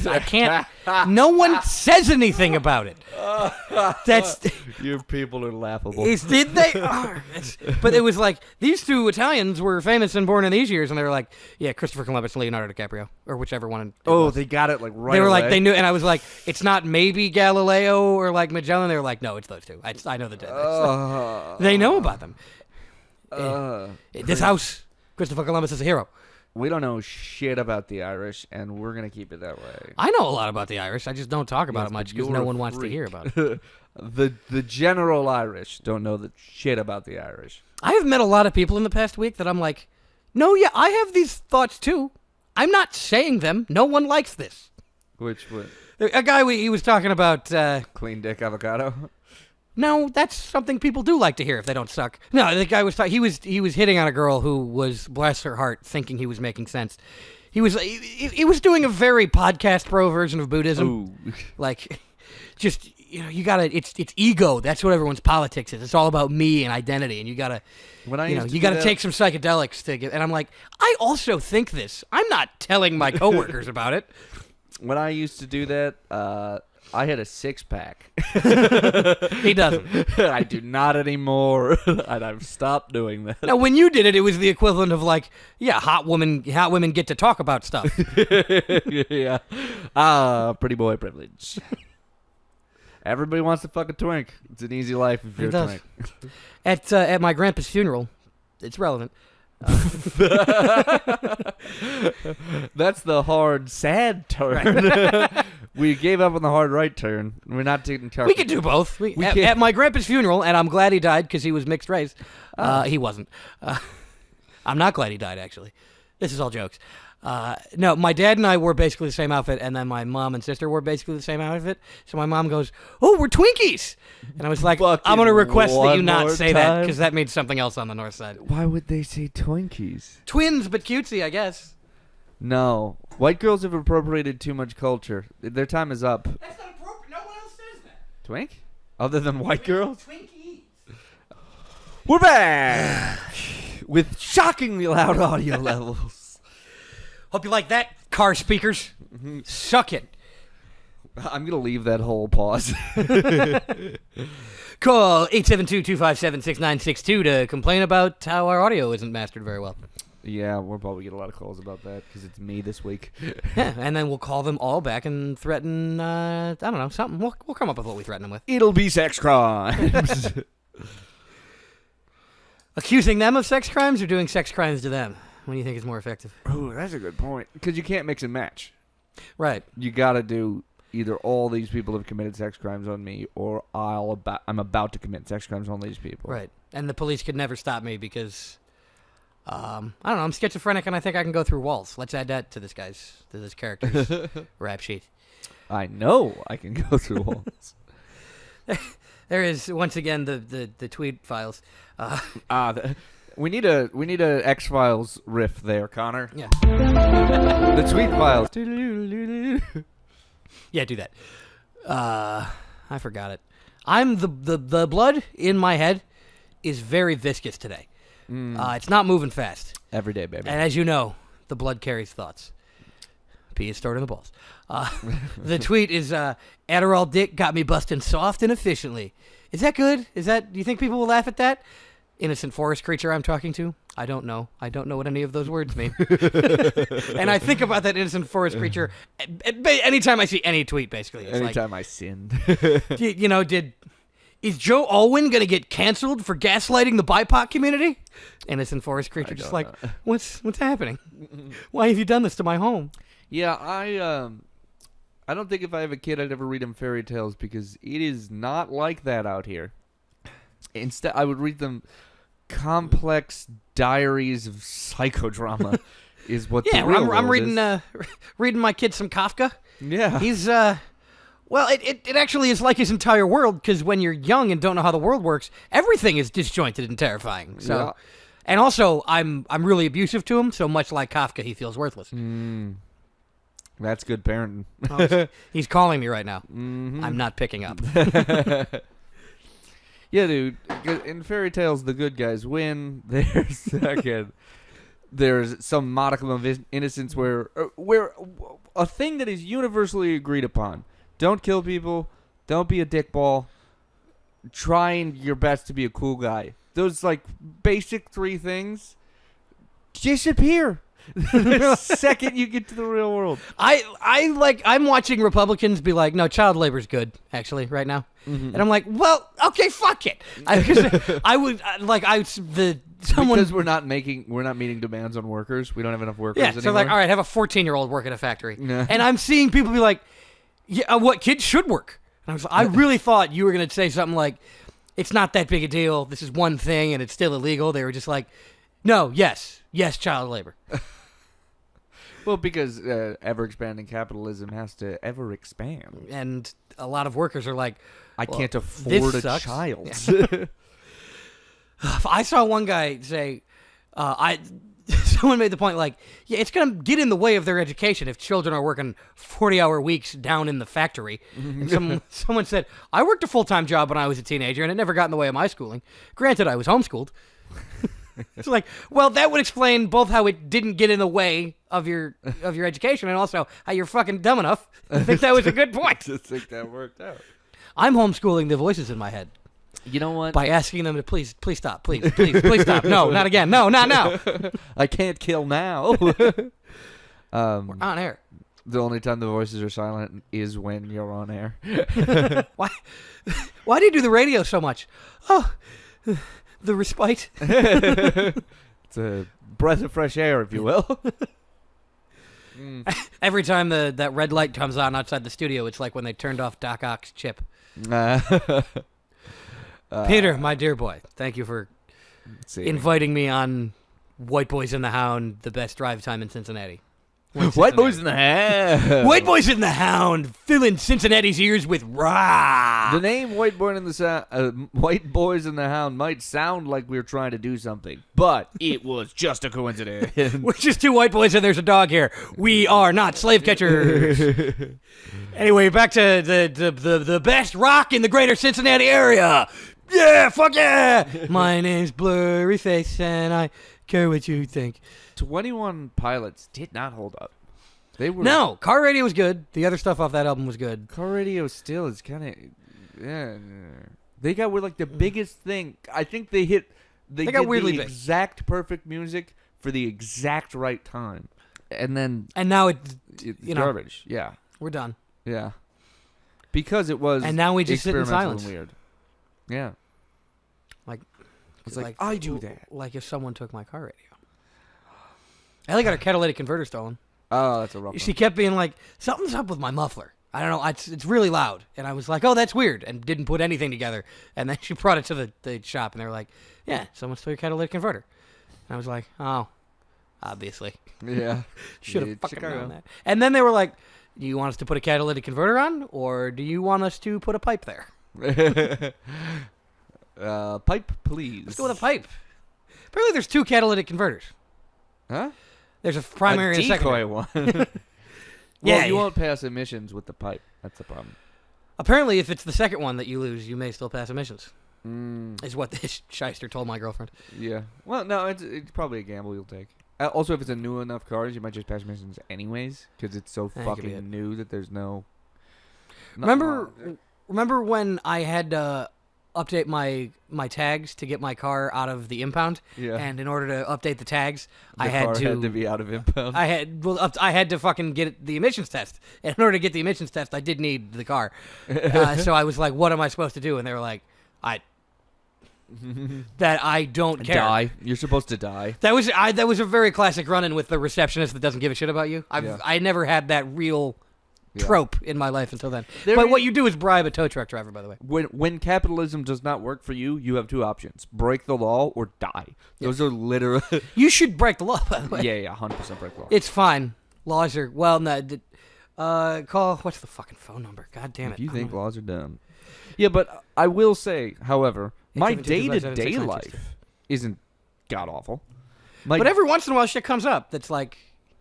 I can't. No one says anything about it. That's. You people are laughable. They are. But it was like these two Italians were famous and born in these years, and they were like, "Yeah, Christopher Columbus and Leonardo DiCaprio, or whichever one." They got it like right. They were away. like they knew, and I was like, "It's not maybe Galileo or like Magellan." They were like, "No, it's those two. I know the difference." They know about them. This house, Christopher Columbus is a hero. We don't know shit about the Irish, and we're gonna keep it that way. I know a lot about the Irish. I just don't talk about Yes, it much but because you're no a one wants to freak. hear about it. The general Irish don't know the shit about the Irish. I have met a lot of people in the past week that I'm like, no, yeah, I have these thoughts too. I'm not saying them. No one likes this. Which would A guy he was talking about. clean dick avocado. No, that's something people do like to hear if they don't suck. No, the guy was he was hitting on a girl who was, bless her heart, thinking he was making sense. He was doing a very podcast pro version of Buddhism. Ooh. Like, just you gotta. It's ego. That's what everyone's politics is. It's all about me and identity, and you gotta. When I used to You do gotta that- take some psychedelics to get. And I'm like, I also think this. I'm not telling my coworkers about it. When I used to do that, I had a 6-pack. He doesn't. I do not anymore, and I've stopped doing that. Now, when you did it, it was the equivalent of like, yeah, hot women get to talk about stuff. Yeah. Pretty boy privilege. Everybody wants to fuck a twink. It's an easy life if you're a does. twink. At my grandpa's funeral, it's relevant. That's the hard, sad turn. We gave up on the hard right turn. We're not taking care. We could do both. At my grandpa's funeral, and I'm glad he died because he was mixed race. He wasn't. I'm not glad he died, actually. This is all jokes. No, my dad and I wore basically the same outfit, and then my mom and sister wore basically the same outfit. So my mom goes, "Oh, we're Twinkies," and I was like, "I'm going to request that you not say that because that means something else on the north side." Why would they say Twinkies? Twins, but cutesy, I guess. No. White girls have appropriated too much culture. Their time is up. That's not appropriate. No one else says that. Twink? Other than white girls? Twinkies. We're back with shockingly loud audio levels. Hope you like that, car speakers. Suck it. I'm gonna leave that whole pause. Call 872-257-6962 to complain about how our audio isn't mastered very well. Yeah, we'll probably get a lot of calls about that because it's me this week. Yeah, and then we'll call them all back and threaten, I don't know, something. We'll come up with what we threaten them with. It'll be sex crimes. Accusing them of sex crimes or doing sex crimes to them? What do you think is more effective? Oh, that's a good point. Because you can't mix and match. Right. You gotta do either all these people have committed sex crimes on me, or I'm about to commit sex crimes on these people. Right. And the police could never stop me because, I don't know, I'm schizophrenic and I think I can go through walls. Let's add that to this character's rap sheet. I know I can go through walls. There is once again the tweet files. We need a X-Files riff there, Connor. Yeah. The tweet files. Yeah, do that. I forgot it. I'm the blood in my head is very viscous today. It's not moving fast. Every day, baby. And as you know, the blood carries thoughts. Pee is stored in the balls. The tweet is Adderall dick got me busting soft and efficiently. Is that good? Do you think people will laugh at that? Innocent forest creature I'm talking to? I don't know. I don't know what any of those words mean. And I think about that innocent forest creature anytime I see any tweet, basically. It's Anytime I sinned. Is Joe Alwyn going to get canceled for gaslighting the BIPOC community? Innocent forest creature just like, what's happening? Why have you done this to my home? Yeah, I don't think if I have a kid I'd ever read him fairy tales because it is not like that out here. Instead, I would read them complex diaries of psychodrama is what the real I'm world is. reading my kid some Kafka. Yeah. He's well, it actually is like his entire world because when you're young and don't know how the world works, everything is disjointed and terrifying. So, Yeah. And also I'm really abusive to him, so much like Kafka, he feels worthless. That's good parenting. He's calling me right now. Mm-hmm. I'm not picking up. Yeah, dude. In fairy tales, the good guys win. There's some modicum of innocence where a thing that is universally agreed upon. Don't kill people. Don't be a dickball. Trying your best to be a cool guy. Those like basic 3 things disappear the second you get to the real world. I'm watching Republicans be like, no, child labor's good, actually, right now. And I'm like, well, okay, fuck it. Because we're not meeting demands on workers. We don't have enough workers yeah, anymore. so like, all right, have a 14-year-old work at a factory. Yeah. And I'm seeing people be like, yeah, what kids should work. And I really thought you were going to say something like, it's not that big a deal. This is one thing and it's still illegal. They were just like, no, yes, child labor. Well, because ever-expanding capitalism has to ever expand. And a lot of workers are like, I well, can't afford this a sucks. child. Yeah. I saw one guy say, someone made the point like, yeah, it's going to get in the way of their education if children are working 40-hour weeks down in the factory. And someone said, I worked a full-time job when I was a teenager, and it never got in the way of my schooling. Granted, I was homeschooled. It's like, well, that would explain both how it didn't get in the way of your education and also how you're fucking dumb enough. I think that was a good point. Just think that worked out. I'm homeschooling the voices in my head. You know what? By asking them to please stop. Please stop. No, not again. No, not now. I can't kill now. We're on air. The only time the voices are silent is when you're on air. Why do you do the radio so much? Oh, the respite. It's a breath of fresh air, if you will. Every time that red light comes on outside the studio, it's like when they turned off Doc Ock's chip. Peter, my dear boy, thank you for inviting me on White Boys in the Hound, the best drive time in Cincinnati. White Boys in the Hound. White Boys in the Hound, filling Cincinnati's ears with rah. The name White Boys in the Hound might sound like we were trying to do something, but it was just a coincidence. We're just 2 white boys and there's a dog here. We are not slave catchers. Anyway, back to the best rock in the greater Cincinnati area. Yeah, fuck yeah. My name's Blurryface and I care what you think. 21 Pilots did not hold up. They were No, Car Radio was good. The other stuff off that album was good. Car Radio still is kind of yeah. They got like the biggest thing. I think they hit. They got did weirdly the big. exact perfect music for the exact right time, and then And now it's it's you know. garbage. Yeah, we're done. yeah. Because it was And now we just sit in experimental and silence. Weird. Yeah. Like It's like, I do that. Like if someone took my car radio. Ellie got her catalytic converter stolen. Oh, that's a rough She kept being like, something's up with my muffler. I don't know. It's really loud. And I was like, oh, that's weird. And didn't put anything together. And then she brought it to the shop. And they were like, yeah, someone stole your catalytic converter. And I was like, oh, obviously. one. Yeah. Should have Yeah, fucking Chicago. known that. And then they were like, do you want us to put a catalytic converter on? Or do you want us to put a pipe there? Pipe, please. Let's go with a pipe. Apparently there's 2 catalytic converters. Huh? There's a primary a and a secondary. decoy one. Well, Yeah, you yeah. won't pass emissions with the pipe. That's the problem. Apparently, if it's the second one that you lose, you may still pass emissions. Mm, Is what this shyster told my girlfriend. yeah. Well, no, it's probably a gamble you'll take. Also, if it's a new enough car, you might just pass emissions anyways, because it's so That could be it. fucking new that there's no. nothing Remember, wrong with it. remember when I had to update my tags to get my car out of the impound? Yeah. And in order to update the tags, The I had car to. had to be out of impound. I had to fucking get the emissions test. And in order to get the emissions test, I did need the car. So I was like, "What am I supposed to do?" And they were like, that I don't care." Die. You're supposed to die. That was a very classic run-in with the receptionist that doesn't give a shit about you. Yeah. I never had that real Yeah. trope in my life until then. There but is- what you do is bribe a tow truck driver, by the way. When capitalism does not work for you, you have 2 options: break the law or die. Those are literal. You should break the law, by the way. yeah, 100% break the law. It's fine. Laws are call what's the fucking phone number? God damn it. If you I'm think gonna- laws are dumb. Yeah, but I will say, however, my 872-257-6962. day-to-day life isn't god-awful. My, But every once in a while shit comes up that's like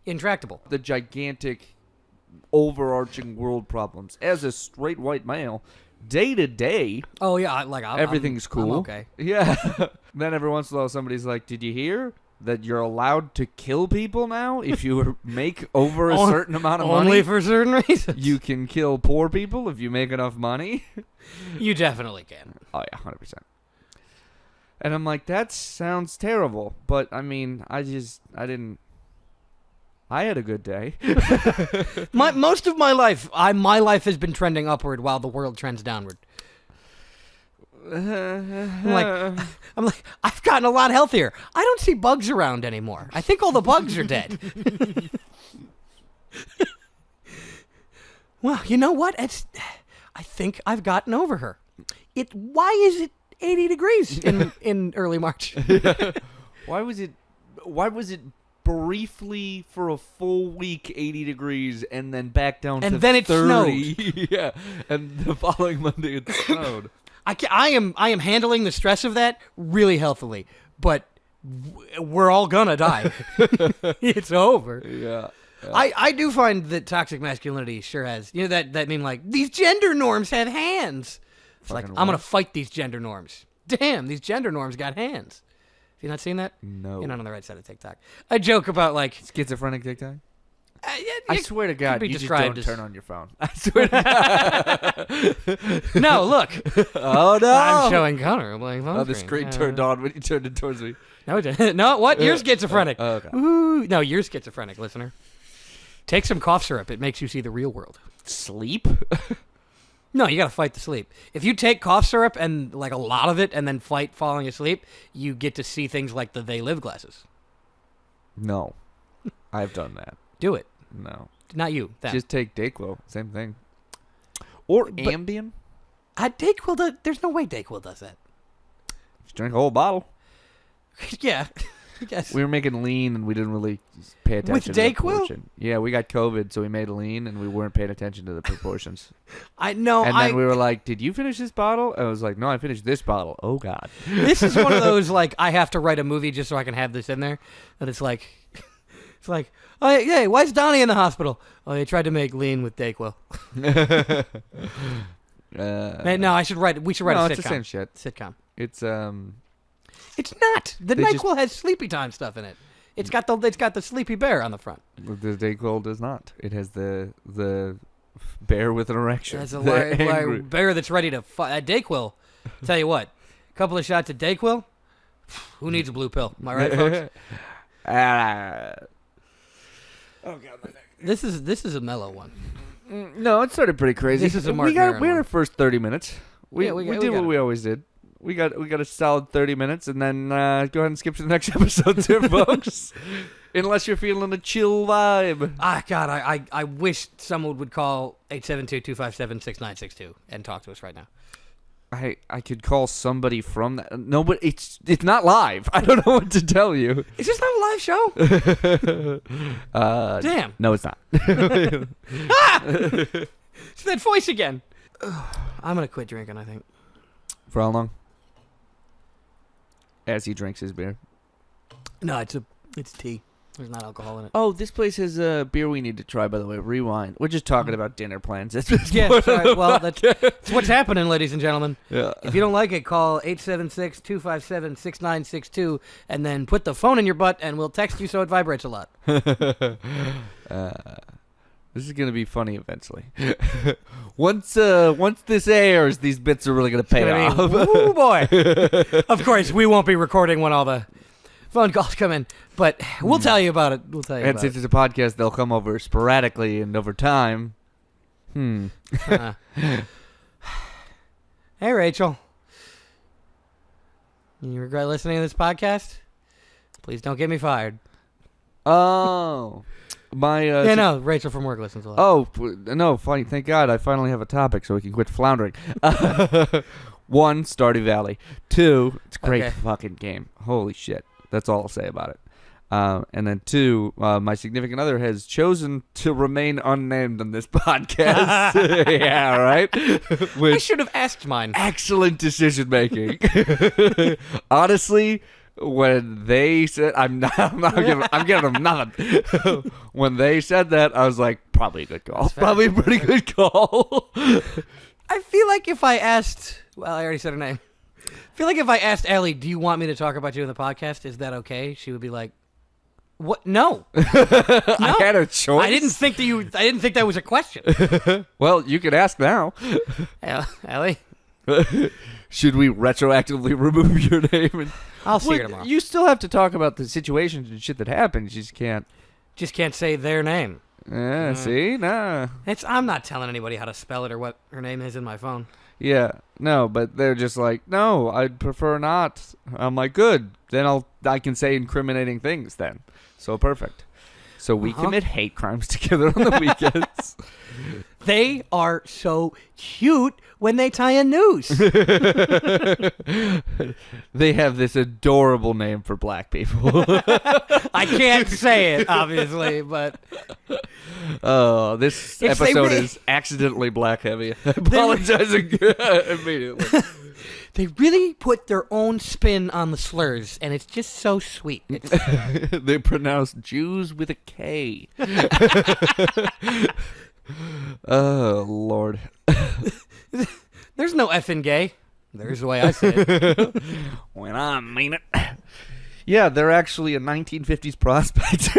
intractable. the gigantic, overarching world problems. As a straight white male, day-to-day, Oh yeah, everything's I'm cool. okay. Yeah. Then every once in a while somebody's like, did you hear that you're allowed to kill people now if you make over a certain amount of Only money? for certain reasons. You can kill poor people if you make enough money. You definitely can. Oh yeah, 100%. And I'm like, that sounds terrible, but I mean, I had a good day. Most of my life, my life has been trending upward while the world trends downward. I'm like, I've gotten a lot healthier. I don't see bugs around anymore. I think all the bugs are dead. Well, you know what? I think I've gotten over her. Why is it 80 degrees in early March? Why was it briefly for a full week 80 degrees and then back down And to then it 30? Yeah, and the following Monday it snowed. I am handling the stress of that really healthily, but we're all gonna die. It's over. Yeah. I do find that toxic masculinity sure has, that meme like, these gender norms have hands. It's like, Fucking I'm going what? to fight these gender norms. Damn, these gender norms got hands. Have you not seen that? No. You're not on the right side of TikTok. A joke about like, Schizophrenic TikTok? yeah, I it swear to could God, be you just described don't as- turn on your phone. I swear to God. no, look, Oh, no. I'm showing Connor. I'm like, Oh, the screen turned on when you turned it towards me. No, it didn't. No, what? You're schizophrenic. Okay. Ooh, no, you're schizophrenic, listener. Take some cough syrup. It makes you see the real world. Sleep? No, you got to fight the sleep. If you take cough syrup and like a lot of it and then fight falling asleep, you get to see things like the They Live glasses. No. I've done that. Do it. No. Not you. Them. Just take Dayquil. Same thing. Or But- Ambien. Dayquil there's no way Dayquil does that. Just drink a whole bottle. Yeah. I guess. We were making lean and we didn't really pay attention to the Dayquil? proportion. Yeah, we got COVID, so we made lean and we weren't paying attention to the proportions. And then we were like, did you finish this bottle? I was like, no, I finished this bottle. Oh, God. this is one of those like I have to write a movie just so I can have this in there. And it's like oh hey, why is Donnie in the hospital? Oh, they tried to make lean with Dayquil. Man, no, we should write no, a sitcom. it's the same shit. Sitcom. It's, It's not. The They just- NyQuil has sleepy time stuff in it. It's got the sleepy bear on the front. The Dayquil does not. It has the bear with an erection. That's a The liar bear that's ready to fight. Dayquil. Tell you what, a couple of shots of Dayquil. Who needs a blue pill? Am I right, folks? Oh god, my neck. This is a mellow one. No, it started pretty crazy. This is a Mark we Maron had one. our first 30 minutes. We Yeah, we did got what it. we always did. We got a solid 30 minutes, and then go ahead and skip to the next episode, there, folks. Unless you're feeling a chill vibe. Ah, God, I wish someone would call 872-257-6962 and talk to us right now. I could call somebody from that. No, but it's not live. I don't know what to tell you. Is this not a live show? Damn. No, it's not. It's that voice again. I'm going to quit drinking, I think. For how long? As he drinks his beer. No, it's tea. There's not alcohol in it. Oh, this place has a beer we need to try, by the way. Rewind. We're just talking about dinner plans. That's what's Yeah, part of sorry. the Well, that's what's happening, ladies and gentlemen. Yeah. If you don't like it, call 876-257-6962 and then put the phone in your butt and we'll text you so it vibrates a lot. This is gonna be funny eventually. Once this airs, these bits are really gonna pay off. Oh boy! Of course, we won't be recording when all the phone calls come in, but we'll tell you about it. We'll tell you And about since it's a podcast, they'll come over sporadically and over time. it. Hey, Rachel. You regret listening to this podcast? Please don't get me fired. Oh, my. Yeah, no, Rachel from work listens a lot. Oh no! Funny. Thank God, I finally have a topic so we can quit floundering. 1, Stardew Valley. 2, it's a great Okay. fucking game. Holy shit! That's all I'll say about it. And then 2, my significant other has chosen to remain unnamed on this podcast. Yeah, right. I Which should have asked mine. excellent decision making. Honestly, when they said I'm giving them nothing. When they said that, I was like, probably a good call. That's fair. Probably a pretty good call. I feel like if I asked, well, I already said her name. I feel like if I asked Allie, do you want me to talk about you in the podcast? Is that okay? She would be like, what? No. I had a choice. I didn't think that was a question. Well, you can ask now. Allie, Should we retroactively remove your name? And, I'll see Well, her tomorrow. you still have to talk about the situations and shit that happened. You just can't. Just can't say their name. See? Nah. I'm not telling anybody how to spell it or what her name is in my phone. Yeah, no, but they're just like, no, I'd prefer not. I'm like, good. Then I can say incriminating things then. So perfect. So we commit hate crimes together on the weekends. They are so cute when they tie a noose. They have this adorable name for black people. I can't say it, obviously, but Oh, this It's- they episode really- is accidentally black heavy. Apologizing immediately. they really put their own spin on the slurs, and it's just so sweet. It's, They pronounce Jews with a K. Oh, Lord. there's no effing gay. There's the way I say it. When I mean it. Yeah, they're actually a 1950s prospect.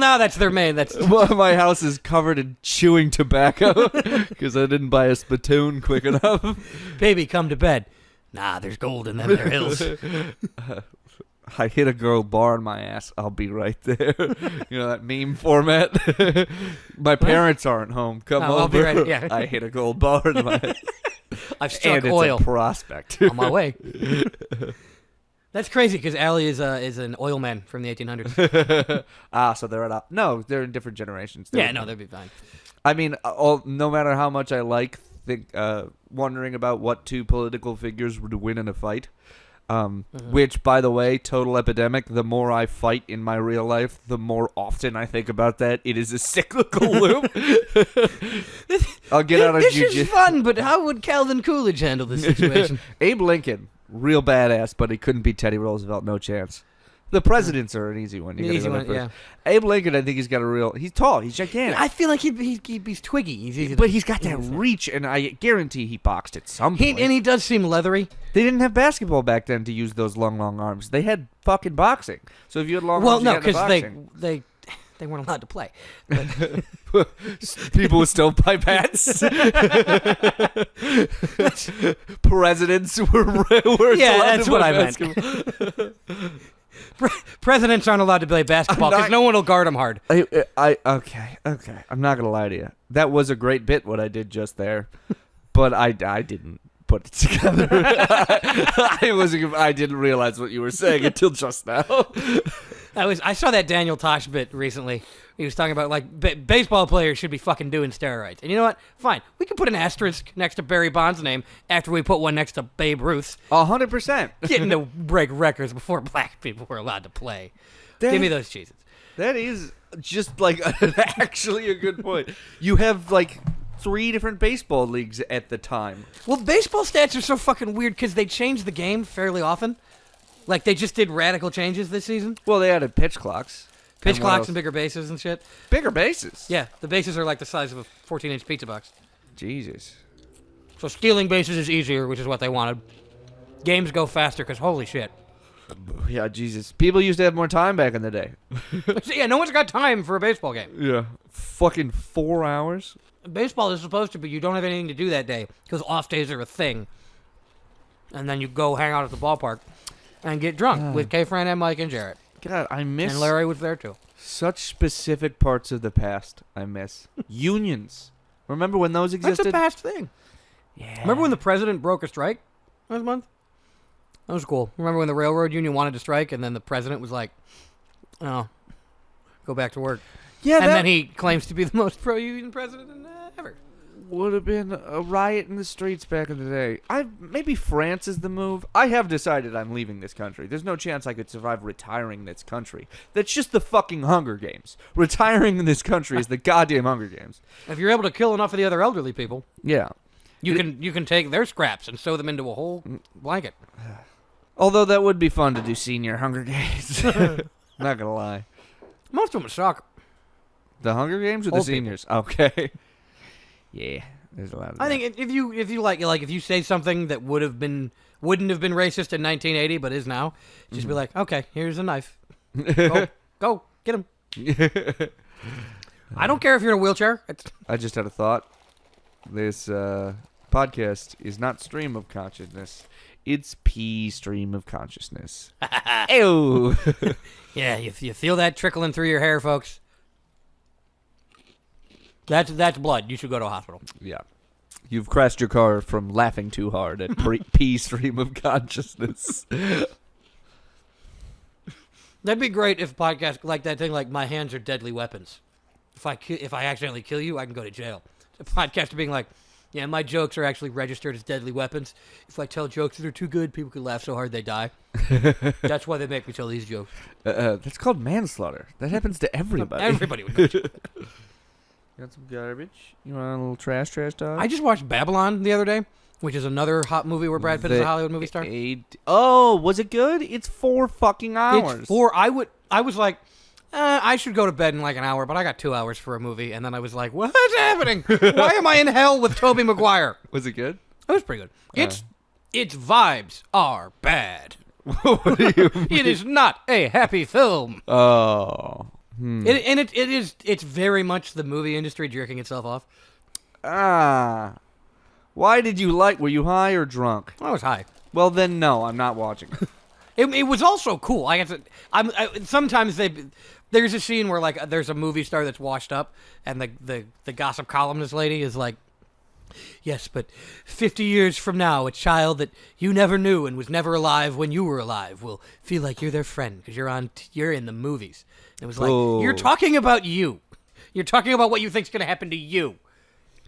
Now that's their main. That's Well, my house is covered in chewing tobacco because I didn't buy a spittoon quick enough. baby, come to bed. Nah, there's gold in them there hills. I hit a girl bar in my ass. I'll be right there. You know that meme format. My parents aren't home. Come Oh, over. I'll be right- yeah. I hit a gold bar in my ass. I've struck And oil it's a prospect. on my way. That's crazy because Allie is an oil man from the 1800s. So they're at they're in different generations. Yeah, no, they'd be fine. I mean, no matter how much I wondering about what two political figures would win in a fight. Which, by the way, total epidemic. The more I fight in my real life, the more often I think about that. It is a cyclical loop. I'll get out of This jiu-jitsu. is fun, but how would Calvin Coolidge handle this situation? Abe Lincoln, real badass, but he couldn't beat Teddy Roosevelt. No chance. The presidents are an easy one. You The gotta easy go there one, yeah. first. Abe Lincoln, I think he's got a real. He's tall. He's gigantic. I feel like he's twiggy. He's easy to- But he's got that reach, and I guarantee he boxed at some point. and he does seem leathery. They didn't have basketball back then to use those long arms. They had fucking boxing. So if you had long Well, arms, no, you got into because boxing. they weren't allowed to play. But People with stovepipe hats. Presidents were Yeah, allowed that's to what play I meant. basketball. Presidents aren't allowed to play basketball because not- no one will guard them hard. Okay. I'm not gonna lie to you. That was a great bit what I did just there, but I didn't put it together. I didn't realize what you were saying until just now. I saw that Daniel Tosh bit recently. He was talking about like baseball players should be fucking doing steroids. And you know what? Fine, we can put an asterisk next to Barry Bonds' name after we put one next to Babe Ruth's. 100%. Getting to break records before black people were allowed to play. Give me those cheeses. That is just like actually a good point. You have like 3 different baseball leagues at the time. Well, baseball stats are so fucking weird because they change the game fairly often. Like they just did radical changes this season. Well, they added pitch clocks. Pitch And what clocks else? and bigger bases and shit. Bigger bases. Yeah, the bases are like the size of a 14-inch pizza box. Jesus. So stealing bases is easier, which is what they wanted. Games go faster because holy shit. Yeah, Jesus. People used to have more time back in the day. So, yeah, no one's got time for a baseball game. Yeah. Fucking 4 hours. Baseball is supposed to be you don't have anything to do that day because off days are a thing. And then you go hang out at the ballpark and get drunk with K-Fran and Mike and Jarrett. God, I miss And Larry was there too. such specific parts of the past. I miss unions. Remember when those That's existed? a past thing. Yeah. Remember when the president broke a strike last month? That was cool. Remember when the railroad union wanted to strike and then the president was like, oh, go back to work. Yeah, And that then he claims to be the most pro-union president ever. would have been a riot in the streets back in the day. Maybe France is the move. I have decided I'm leaving this country. There's no chance I could survive retiring in this country. That's just the fucking Hunger Games. Retiring in this country is the goddamn Hunger Games. If you're able to kill enough of the other elderly people, Yeah. you can take their scraps and sew them into a whole blanket. Although that would be fun to do senior Hunger Games. Not gonna lie. Most of them suck. The Hunger Games or the Old people. seniors? Okay. Yeah, there's a lot of I that. think if you like if you say something that wouldn't have been racist in 1980 but is now, just be like, okay, here's a knife. Go get him. I don't care if you're in a wheelchair. I just had a thought. This podcast is not stream of consciousness. It's P stream of consciousness. Ew. Yeah, if you feel that trickling through your hair, folks, that's blood. You should go to a hospital. Yeah. You've crashed your car from laughing too hard at P stream of consciousness. That'd be great if podcast like that thing like my hands are deadly weapons. If I accidentally kill you, I can go to jail. A podcast being like, yeah, my jokes are actually registered as deadly weapons. If I tell jokes that are too good, people could laugh so hard they die. That's why they make me tell these jokes. That's called manslaughter. That happens to everybody. Everybody would go. Got some garbage? You want a little trash dog? I just watched Babylon the other day, which is another hot movie where Brad Pitt is a Hollywood movie star. Oh, was it good? It's 4 fucking hours. It's 4. I was like, I should go to bed in like an hour, but I got 2 hours for a movie, and then I was like, what's happening? Why am I in hell with Tobey Maguire? Was it good? It was pretty good. Its vibes are bad. What do you mean? It is not a happy film. Oh. It's very much the movie industry jerking itself off. Ah. Why did you were you high or drunk? I was high. Well, then no, I'm not watching. It was also cool. I guess sometimes there's a scene where like there's a movie star that's washed up, and the gossip columnist lady is like, yes, but 50 years from now, a child that you never knew and was never alive when you were alive will feel like you're their friend because you're in the movies. And it was like, you're talking about you. You're talking about what you think's gonna happen to you.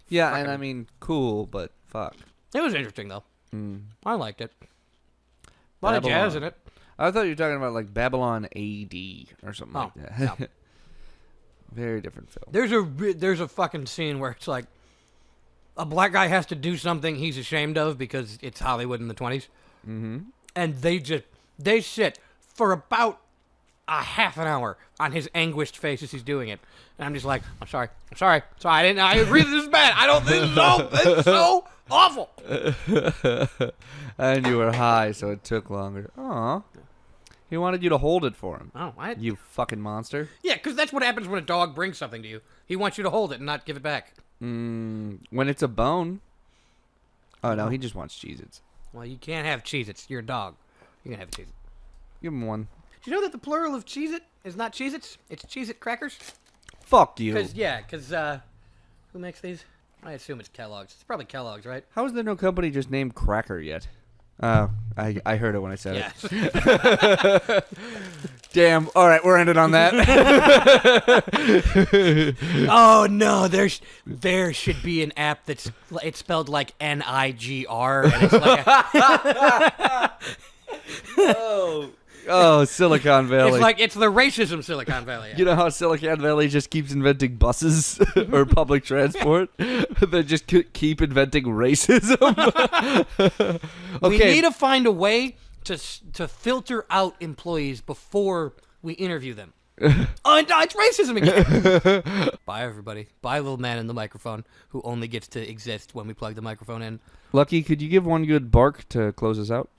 Yeah, and I mean, cool, but fuck. It was interesting though. I liked it. A lot of jazz in it. I thought you were talking about like Babylon AD or something Oh, like that. no. Very different film. There's a fucking scene where it's like a black guy has to do something he's ashamed of because it's Hollywood in the 20s. Mm-hmm. And they sit for about a half an hour on his anguished face as he's doing it, and I'm just like, I'm sorry, I didn't. I agree that this is bad. I don't. This is so awful. And you were high, so it took longer. Aw. He wanted you to hold it for him. Oh, You fucking monster. yeah, because that's what happens when a dog brings something to you. He wants you to hold it and not give it back. When it's a bone. Oh, no, he just wants Cheez-Its. Well, you can't have Cheez-Its. You're a dog. You can have a Cheez-It. Give him one. Do you know that the plural of Cheez-It is not Cheez-Its? It's Cheez-It crackers? Fuck you. Because, who makes these? I assume it's Kellogg's. It's probably Kellogg's, right? How is there no company just named Cracker yet? I heard it when I said Yeah. it. Damn. All right, we're ending on that. Oh no, there should be an app it's spelled like Nigr, and it's like Oh, Silicon Valley. it's the racism Silicon Valley app. You know how Silicon Valley just keeps inventing buses or public transport? They just keep inventing racism. We Okay. need to find a way to filter out employees before we interview them. Oh, no, it's racism again. Bye, everybody. Bye, little man in the microphone who only gets to exist when we plug the microphone in. Lucky, could you give one good bark to close us out?